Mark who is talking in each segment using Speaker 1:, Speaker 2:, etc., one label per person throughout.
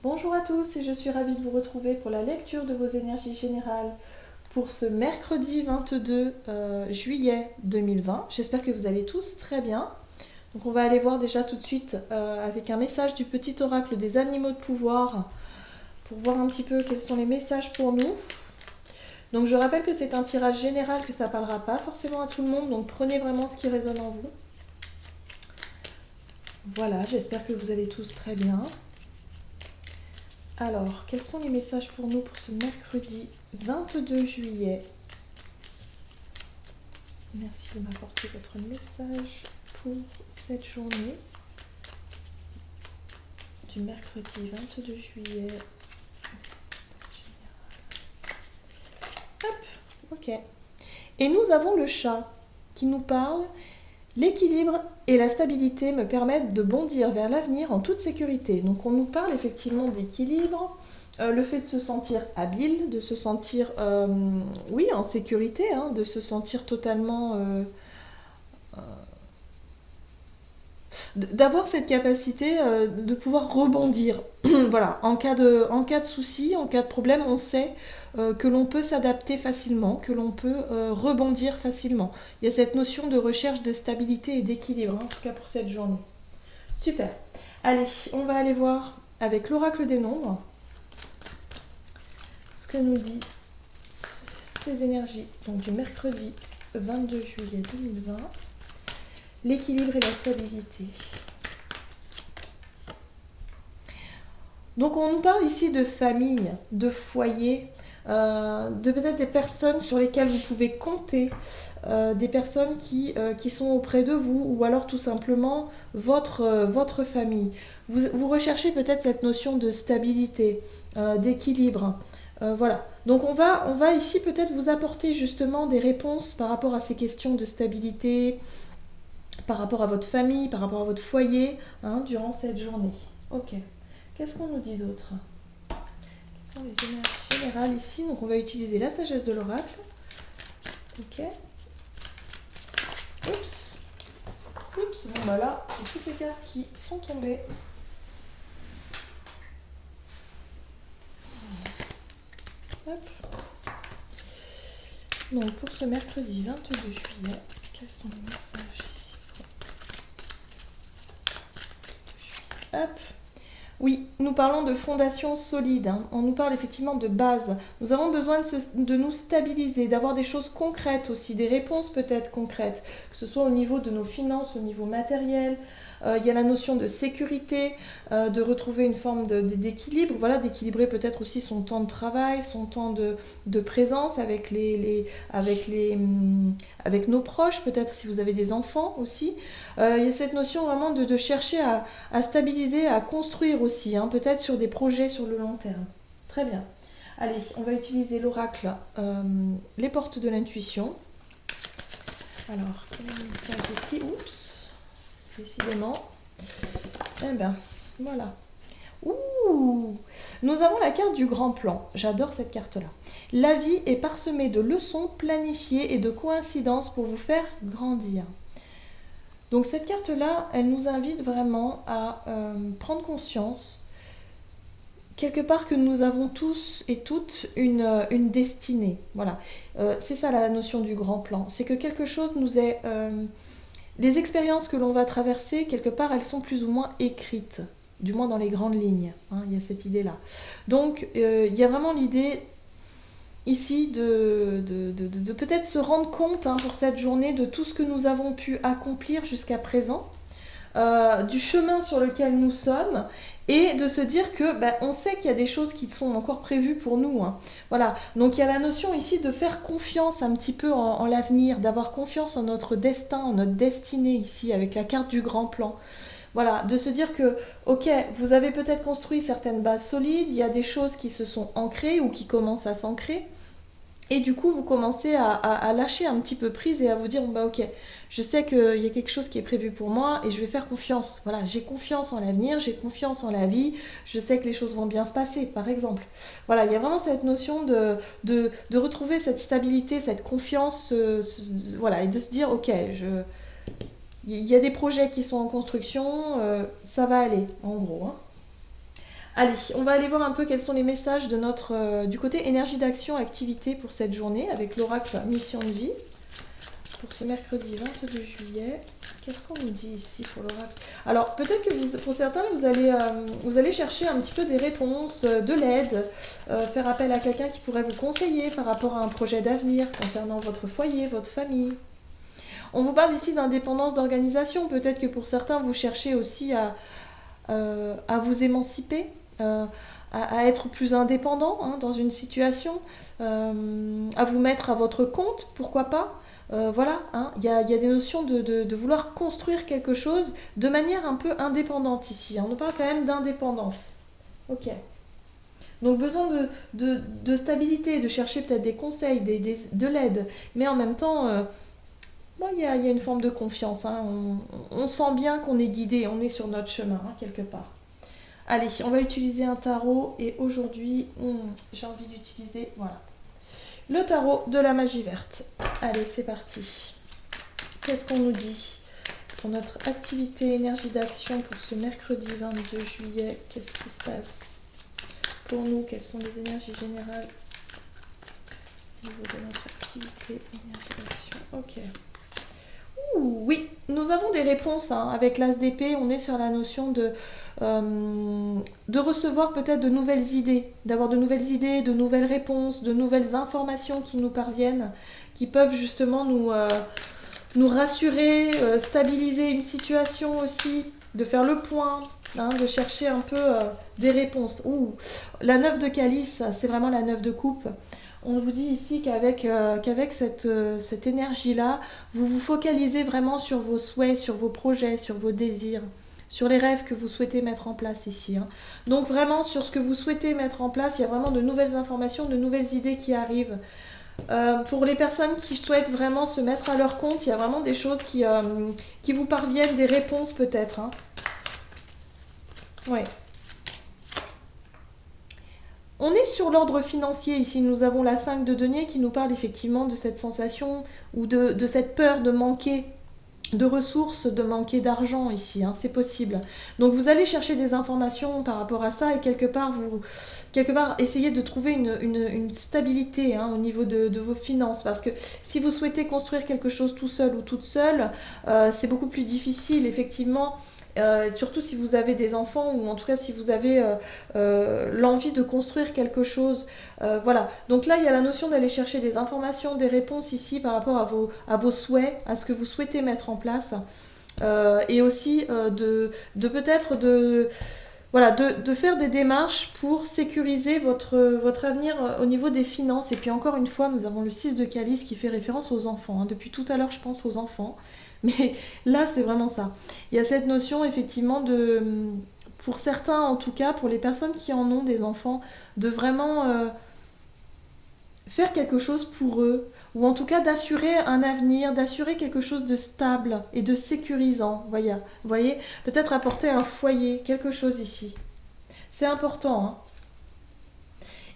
Speaker 1: Bonjour à tous et je suis ravie de vous retrouver pour la lecture de vos énergies générales pour ce mercredi 22 juillet 2020. J'espère que vous allez tous très bien. Donc on va aller voir déjà tout de suite avec un message du petit oracle des animaux de pouvoir pour voir un petit peu quels sont les messages pour nous. Donc je rappelle que c'est un tirage général, que ça ne parlera pas forcément à tout le monde, donc prenez vraiment ce qui résonne en vous. Voilà, j'espère que vous allez tous très bien. Alors, quels sont les messages pour nous pour ce mercredi 22 juillet? Merci de m'apporter votre message pour cette journée du mercredi 22 juillet. Hop, ok. Et nous avons le chat qui nous parle. L'équilibre et la stabilité me permettent de bondir vers l'avenir en toute sécurité. Donc on nous parle effectivement d'équilibre, le fait de se sentir habile, de se sentir oui, en sécurité, hein, de se sentir totalement... d'avoir cette capacité de pouvoir rebondir. Voilà, en cas de souci, en cas de problème, on sait que l'on peut s'adapter facilement, que l'on peut rebondir facilement. Il y a cette notion de recherche de stabilité et d'équilibre, hein, en tout cas pour cette journée. Super. Allez, on va aller voir avec l'oracle des nombres ce que nous dit ces énergies donc du mercredi 22 juillet 2020. L'équilibre et la stabilité. Donc on nous parle ici de famille, de foyer, de peut-être des personnes sur lesquelles vous pouvez compter, des personnes qui sont auprès de vous, ou alors tout simplement votre famille. Vous recherchez peut-être cette notion de stabilité, d'équilibre. Voilà. Donc on va ici peut-être vous apporter justement des réponses par rapport à ces questions de stabilité, par rapport à votre famille, par rapport à votre foyer, hein, durant cette journée. Ok. Qu'est-ce qu'on nous dit d'autre? Quelles sont les énergies générales ici? Donc on va utiliser la sagesse de l'oracle. Ok. Oups. Oups. Bon bah là, j'ai toutes les cartes qui sont tombées. Hop. Donc pour ce mercredi 22 juillet, quels sont les messages ici? Hop. Oui, nous parlons de fondation solide, hein. On nous parle effectivement de base. Nous avons besoin de nous stabiliser, d'avoir des choses concrètes aussi, des réponses peut-être concrètes, que ce soit au niveau de nos finances, au niveau matériel. Il y a la notion de sécurité, de retrouver une forme d'équilibre, voilà, d'équilibrer peut-être aussi son temps de travail, son temps de présence avec, avec nos proches, peut-être si vous avez des enfants aussi. Il y a cette notion vraiment de chercher à stabiliser, à construire aussi, hein, peut-être sur des projets sur le long terme. Très bien. Allez, on va utiliser l'oracle, les portes de l'intuition. Alors, quel est le message ici? Oups, décidément. Eh bien, voilà. Ouh! Nous avons la carte du grand plan. J'adore cette carte-là. La vie est parsemée de leçons planifiées et de coïncidences pour vous faire grandir. Donc cette carte-là, elle nous invite vraiment à prendre conscience, quelque part, que nous avons tous et toutes une destinée. Voilà. C'est ça la notion du grand plan. C'est que quelque chose nous est... les expériences que l'on va traverser, quelque part, elles sont plus ou moins écrites, du moins dans les grandes lignes. Hein, il y a cette idée-là. Donc il y a vraiment l'idée ici de peut-être se rendre compte, hein, pour cette journée, de tout ce que nous avons pu accomplir jusqu'à présent, du chemin sur lequel nous sommes, et de se dire que on sait qu'il y a des choses qui sont encore prévues pour nous, hein. Voilà, donc il y a la notion ici de faire confiance un petit peu en l'avenir, d'avoir confiance en notre destin, en notre destinée ici, avec la carte du grand plan. Voilà, de se dire que, ok, vous avez peut-être construit certaines bases solides, il y a des choses qui se sont ancrées ou qui commencent à s'ancrer, et du coup, vous commencez à lâcher un petit peu prise et à vous dire, bah ok, je sais qu'il y a quelque chose qui est prévu pour moi et je vais faire confiance. Voilà, j'ai confiance en l'avenir, j'ai confiance en la vie, je sais que les choses vont bien se passer, par exemple. Voilà, il y a vraiment cette notion de retrouver cette stabilité, cette confiance, voilà, et de se dire, ok, il y a des projets qui sont en construction, ça va aller, en gros, hein. Allez, on va aller voir un peu quels sont les messages de notre, du côté énergie d'action, activité pour cette journée avec l'oracle mission de vie. Pour ce mercredi 22 juillet, qu'est-ce qu'on nous dit ici pour l'oracle? Alors, peut-être que pour certains, vous allez chercher un petit peu des réponses, de l'aide, faire appel à quelqu'un qui pourrait vous conseiller par rapport à un projet d'avenir concernant votre foyer, votre famille. On vous parle ici d'indépendance d'organisation. Peut-être que pour certains, vous cherchez aussi à vous émanciper, à être plus indépendant hein, dans une situation, à vous mettre à votre compte, pourquoi pas. Voilà, hein, il y a des notions de vouloir construire quelque chose de manière un peu indépendante ici. On nous parle quand même d'indépendance. Ok. Donc besoin de stabilité, de chercher peut-être des conseils, de l'aide, mais en même temps, bon, il y a une forme de confiance. Hein. On sent bien qu'on est guidé, on est sur notre chemin, hein, quelque part. Allez, on va utiliser un tarot et aujourd'hui, j'ai envie d'utiliser, voilà, le tarot de la magie verte. Allez, c'est parti. Qu'est-ce qu'on nous dit pour notre activité énergie d'action pour ce mercredi 22 juillet? Qu'est-ce qui se passe pour nous? Quelles sont les énergies générales au niveau de notre activité énergie d'action? Ok. Ouh, oui, nous avons des réponses hein. Avec l'as d'épée, on est sur la notion de recevoir peut-être de nouvelles idées, d'avoir de nouvelles réponses, de nouvelles informations qui nous parviennent, qui peuvent justement nous rassurer, stabiliser une situation aussi, de faire le point, hein, de chercher un peu des réponses. Ouh, la 9 de calice, c'est vraiment la 9 de coupe. On vous dit ici qu'avec cette énergie-là, vous vous focalisez vraiment sur vos souhaits, sur vos projets, sur vos désirs, sur les rêves que vous souhaitez mettre en place ici. Hein. Donc vraiment, sur ce que vous souhaitez mettre en place, il y a vraiment de nouvelles informations, de nouvelles idées qui arrivent. Pour les personnes qui souhaitent vraiment se mettre à leur compte, il y a vraiment des choses qui vous parviennent, des réponses peut-être. Hein. Ouais. On est sur l'ordre financier ici, nous avons la 5 de denier qui nous parle effectivement de cette sensation ou de cette peur de manquer de ressources, de manquer d'argent ici, hein, c'est possible. Donc vous allez chercher des informations par rapport à ça et quelque part essayez de trouver une stabilité hein, au niveau de vos finances parce que si vous souhaitez construire quelque chose tout seul ou toute seule, c'est beaucoup plus difficile effectivement. Surtout si vous avez des enfants ou en tout cas si vous avez l'envie de construire quelque chose. Voilà. Donc là, il y a la notion d'aller chercher des informations, des réponses ici par rapport à vos souhaits, à ce que vous souhaitez mettre en place. Et aussi de peut-être voilà, de faire des démarches pour sécuriser votre avenir au niveau des finances. Et puis encore une fois, nous avons le 6 de calice qui fait référence aux enfants. Hein. Depuis tout à l'heure, je pense aux enfants. Mais là, c'est vraiment ça. Il y a cette notion, effectivement, pour certains, en tout cas, pour les personnes qui en ont des enfants, de vraiment faire quelque chose pour eux, ou en tout cas d'assurer un avenir, d'assurer quelque chose de stable et de sécurisant. Vous voyez, peut-être apporter un foyer, quelque chose ici. C'est important, hein.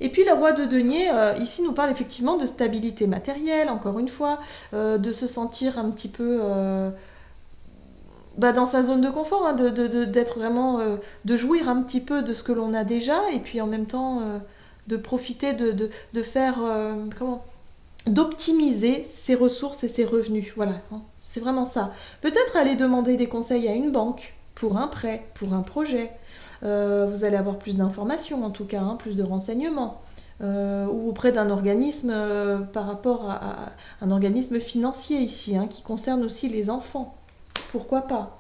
Speaker 1: Et puis le roi de denier, ici nous parle effectivement de stabilité matérielle, encore une fois, de se sentir un petit peu dans sa zone de confort, hein, d'être vraiment, de jouir un petit peu de ce que l'on a déjà, et puis en même temps de profiter de faire, d'optimiser ses ressources et ses revenus. Voilà, hein, c'est vraiment ça. Peut-être aller demander des conseils à une banque pour un prêt, pour un projet. Vous allez avoir plus d'informations en tout cas, hein, plus de renseignements, ou auprès d'un organisme par rapport à un organisme financier ici, hein, qui concerne aussi les enfants. Pourquoi pas?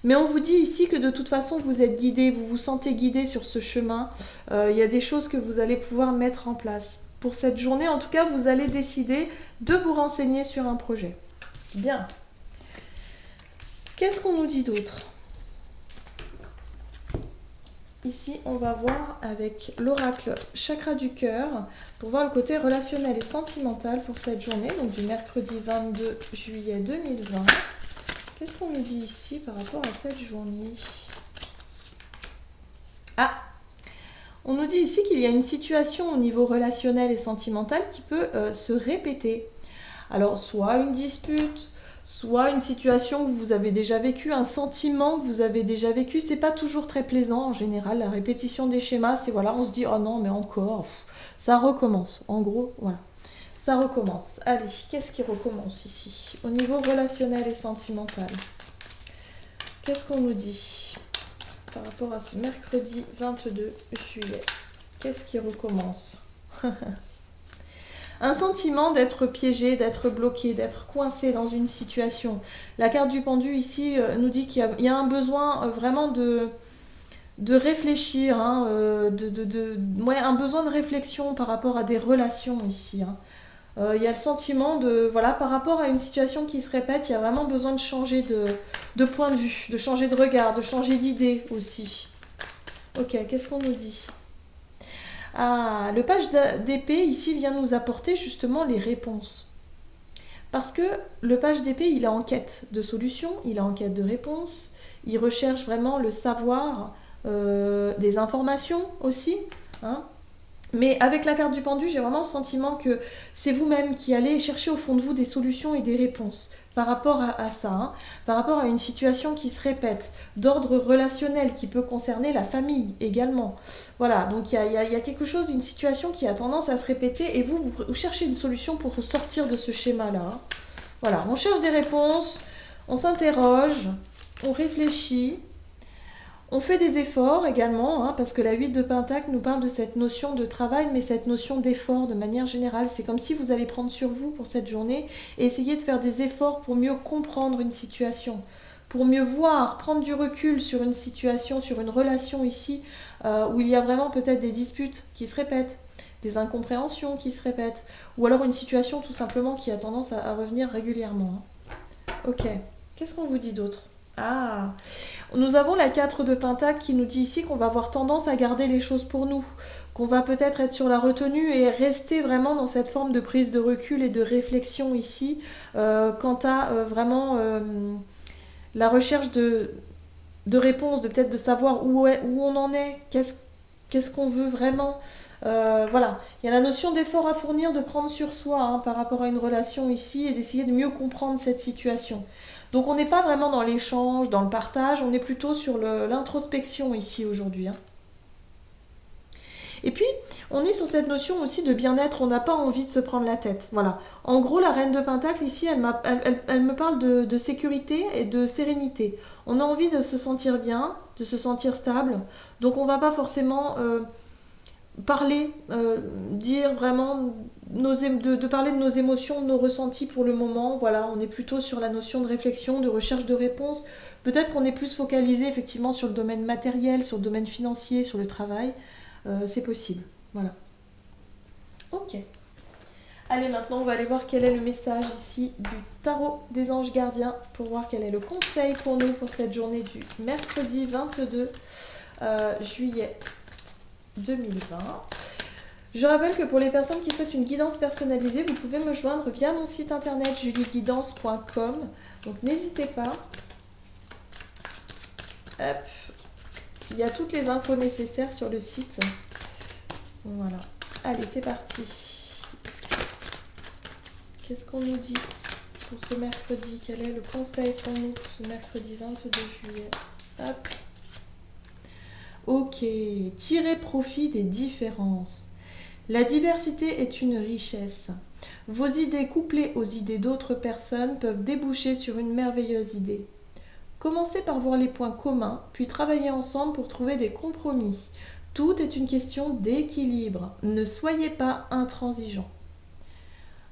Speaker 1: Mais on vous dit ici que de toute façon vous êtes guidé, vous vous sentez guidé sur ce chemin. Il y a des choses que vous allez pouvoir mettre en place. Pour cette journée, en tout cas, vous allez décider de vous renseigner sur un projet. Bien. Qu'est-ce qu'on nous dit d'autre ? Ici, on va voir avec l'oracle chakra du cœur pour voir le côté relationnel et sentimental pour cette journée, donc du mercredi 22 juillet 2020. Qu'est-ce qu'on nous dit ici par rapport à cette journée? Ah! On nous dit ici qu'il y a une situation au niveau relationnel et sentimental qui peut se répéter. Alors, soit une dispute, soit une situation que vous avez déjà vécue, un sentiment que vous avez déjà vécu. C'est pas toujours très plaisant en général. La répétition des schémas, c'est voilà, on se dit oh non, mais encore, ça recommence. En gros, voilà, ça recommence. Allez, qu'est-ce qui recommence ici? Au niveau relationnel et sentimental, qu'est-ce qu'on nous dit par rapport à ce mercredi 22 juillet? Qu'est-ce qui recommence? Un sentiment d'être piégé, d'être bloqué, d'être coincé dans une situation. La carte du pendu ici nous dit qu'il y a un besoin vraiment de réfléchir, hein, ouais, un besoin de réflexion par rapport à des relations ici. Hein. Il y a le sentiment de, voilà, par rapport à une situation qui se répète, il y a vraiment besoin de changer de point de vue, de changer de regard, de changer d'idée aussi. Ok, qu'est-ce qu'on nous dit? Ah, le page d'épée ici vient nous apporter justement les réponses. Parce que le page d'épée, il est en quête de solutions, il est en quête de réponses, il recherche vraiment le savoir, des informations aussi. Hein. Mais avec la carte du pendu, j'ai vraiment le sentiment que c'est vous-même qui allez chercher au fond de vous des solutions et des réponses par rapport à ça, hein, par rapport à une situation qui se répète, d'ordre relationnel, qui peut concerner la famille également. Voilà, donc il y a quelque chose, une situation qui a tendance à se répéter et vous cherchez une solution pour vous sortir de ce schéma-là. Hein. Voilà, on cherche des réponses, on s'interroge, on réfléchit. On fait des efforts également, hein, parce que la 8 de Pentacle nous parle de cette notion de travail, mais cette notion d'effort de manière générale. C'est comme si vous allez prendre sur vous pour cette journée et essayer de faire des efforts pour mieux comprendre une situation, pour mieux voir, prendre du recul sur une situation, sur une relation ici, où il y a vraiment peut-être des disputes qui se répètent, des incompréhensions qui se répètent, ou alors une situation tout simplement qui a tendance à revenir régulièrement. Hein. Ok, qu'est-ce qu'on vous dit d'autre? Ah, nous avons la 4 de Pentacle qui nous dit ici qu'on va avoir tendance à garder les choses pour nous, qu'on va peut-être être sur la retenue et rester vraiment dans cette forme de prise de recul et de réflexion ici, quant à vraiment la recherche de réponses, de peut-être de savoir où on en est, qu'est-ce qu'on veut vraiment. Voilà, il y a la notion d'effort à fournir, de prendre sur soi, hein, par rapport à une relation ici et d'essayer de mieux comprendre cette situation. Donc on n'est pas vraiment dans l'échange, dans le partage, on est plutôt sur l'introspection ici aujourd'hui. Hein. Et puis, on est sur cette notion aussi de bien-être, on n'a pas envie de se prendre la tête. Voilà. En gros, la reine de Pentacle ici, elle me parle de sécurité et de sérénité. On a envie de se sentir bien, de se sentir stable, donc on ne va pas forcément parler, dire vraiment de parler de nos émotions, de nos ressentis pour le moment. Voilà, on est plutôt sur la notion de réflexion, de recherche de réponses. Peut-être qu'on est plus focalisé effectivement sur le domaine matériel, sur le domaine financier, sur le travail. C'est possible. Voilà. Ok. Allez, maintenant on va aller voir quel est le message ici du tarot des anges gardiens pour voir quel est le conseil pour nous pour cette journée du mercredi 22 juillet 2020. Je rappelle que pour les personnes qui souhaitent une guidance personnalisée, vous pouvez me joindre via mon site internet julieguidance.com. Donc n'hésitez pas. Hop. Il y a toutes les infos nécessaires sur le site. Voilà. Allez, c'est parti. Qu'est-ce qu'on nous dit pour ce mercredi? Quel est le conseil pour nous pour ce mercredi 22 juillet? Hop. Ok, tirez profit des différences. La diversité est une richesse. Vos idées couplées aux idées d'autres personnes peuvent déboucher sur une merveilleuse idée. Commencez par voir les points communs, puis travaillez ensemble pour trouver des compromis. Tout est une question d'équilibre. Ne soyez pas intransigeants.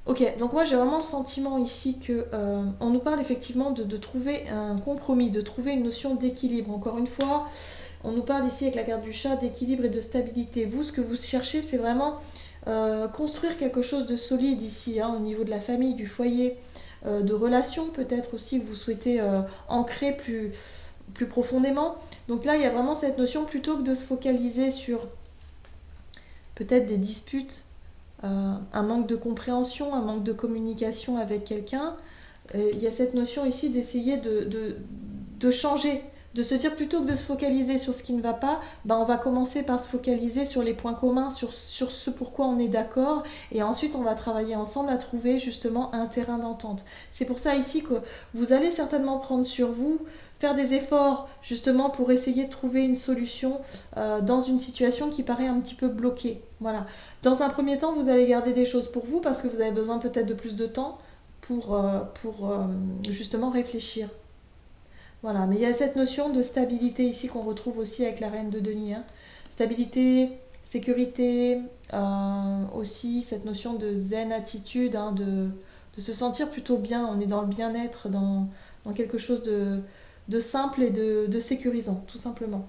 Speaker 1: Ok, donc moi j'ai vraiment le sentiment ici que on nous parle effectivement de trouver un compromis, de trouver une notion d'équilibre. Encore une fois, on nous parle ici avec la carte du chat d'équilibre et de stabilité. Vous, ce que vous cherchez, c'est vraiment construire quelque chose de solide ici, hein, au niveau de la famille, du foyer, de relations peut-être aussi que vous souhaitez ancrer plus profondément. Donc là, il y a vraiment cette notion, plutôt que de se focaliser sur peut-être des disputes, un manque de compréhension, un manque de communication avec quelqu'un, il y a cette notion ici d'essayer de changer de se dire plutôt que de se focaliser sur ce qui ne va pas, on va commencer par se focaliser sur les points communs, sur ce pourquoi on est d'accord, et ensuite on va travailler ensemble à trouver justement un terrain d'entente. C'est pour ça ici que vous allez certainement prendre sur vous, faire des efforts justement pour essayer de trouver une solution dans une situation qui paraît un petit peu bloquée. Voilà. Dans un premier temps, vous allez garder des choses pour vous parce que vous avez besoin peut-être de plus de temps pour justement réfléchir. Voilà, mais il y a cette notion de stabilité ici qu'on retrouve aussi avec la reine de denier. Hein. Stabilité, sécurité, aussi cette notion de zen attitude, hein, de se sentir plutôt bien. On est dans le bien-être, dans quelque chose de simple et de sécurisant, tout simplement.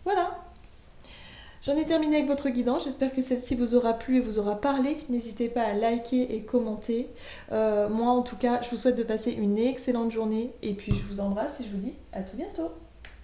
Speaker 1: Voilà. J'en ai terminé avec votre guidance, j'espère que celle-ci vous aura plu et vous aura parlé. N'hésitez pas à liker et commenter. Moi en tout cas, je vous souhaite de passer une excellente journée et puis je vous embrasse et je vous dis à tout bientôt.